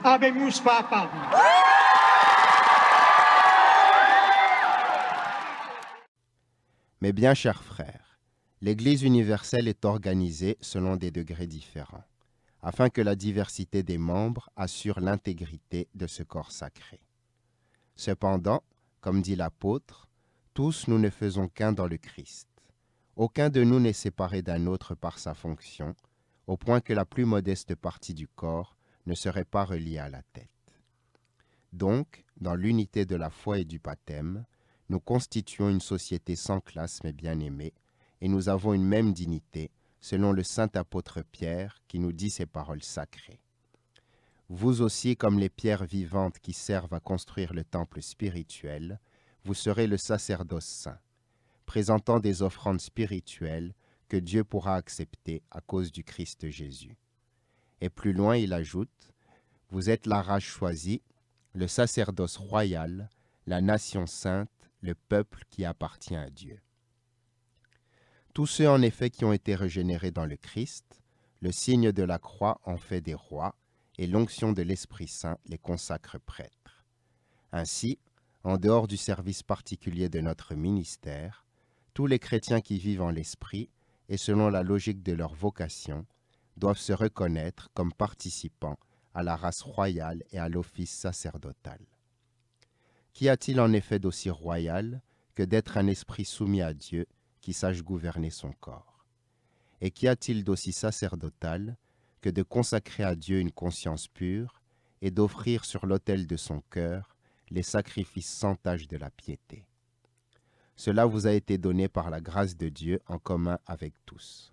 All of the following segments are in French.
Habemus Papam. Mes bien chers frères, l'Église universelle est organisée selon des degrés différents, afin que la diversité des membres assure l'intégrité de ce corps sacré. Cependant, comme dit l'apôtre, tous nous ne faisons qu'un dans le Christ. Aucun de nous n'est séparé d'un autre par sa fonction, au point que la plus modeste partie du corps ne serait pas reliée à la tête. Donc, dans l'unité de la foi et du baptême, nous constituons une société sans classe mais bien-aimée, et nous avons une même dignité, selon le saint apôtre Pierre qui nous dit ces paroles sacrées. Vous aussi, comme les pierres vivantes qui servent à construire le temple spirituel, vous serez le sacerdoce saint, présentant des offrandes spirituelles que Dieu pourra accepter à cause du Christ Jésus. Et plus loin, il ajoute, vous êtes la race choisie, le sacerdoce royal, la nation sainte, le peuple qui appartient à Dieu. Tous ceux en effet qui ont été régénérés dans le Christ, le signe de la croix en fait des rois, et l'onction de l'Esprit Saint les consacre prêtres. Ainsi, en dehors du service particulier de notre ministère, tous les chrétiens qui vivent en l'Esprit et selon la logique de leur vocation doivent se reconnaître comme participants à la race royale et à l'office sacerdotal. Qu'y a-t-il en effet d'aussi royal que d'être un esprit soumis à Dieu qui sache gouverner son corps? Et qu'y a-t-il d'aussi sacerdotal que de consacrer à Dieu une conscience pure et d'offrir sur l'autel de son cœur les sacrifices sans tache de la piété? Cela vous a été donné par la grâce de Dieu en commun avec tous.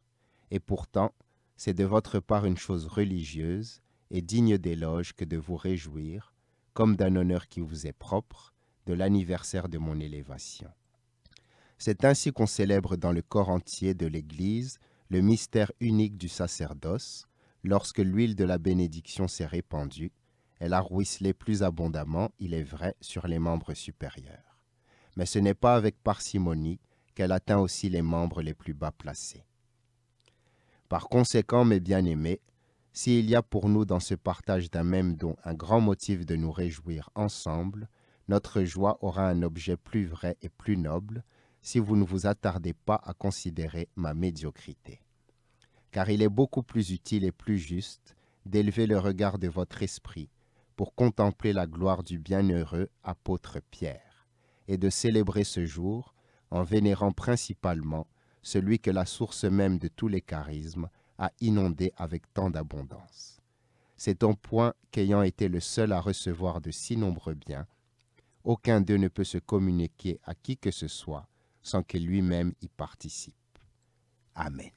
Et pourtant, c'est de votre part une chose religieuse et digne d'éloge que de vous réjouir, comme d'un honneur qui vous est propre, de l'anniversaire de mon élévation. C'est ainsi qu'on célèbre dans le corps entier de l'Église le mystère unique du sacerdoce. Lorsque l'huile de la bénédiction s'est répandue, elle a ruisselé plus abondamment, il est vrai, sur les membres supérieurs. Mais ce n'est pas avec parcimonie qu'elle atteint aussi les membres les plus bas placés. Par conséquent, mes bien-aimés, s'il y a pour nous dans ce partage d'un même don un grand motif de nous réjouir ensemble, notre joie aura un objet plus vrai et plus noble si vous ne vous attardez pas à considérer ma médiocrité. Car il est beaucoup plus utile et plus juste d'élever le regard de votre esprit pour contempler la gloire du bienheureux apôtre Pierre, et de célébrer ce jour en vénérant principalement celui que la source même de tous les charismes a inondé avec tant d'abondance. C'est au point qu'ayant été le seul à recevoir de si nombreux biens, aucun d'eux ne peut se communiquer à qui que ce soit sans que lui-même y participe. Amen.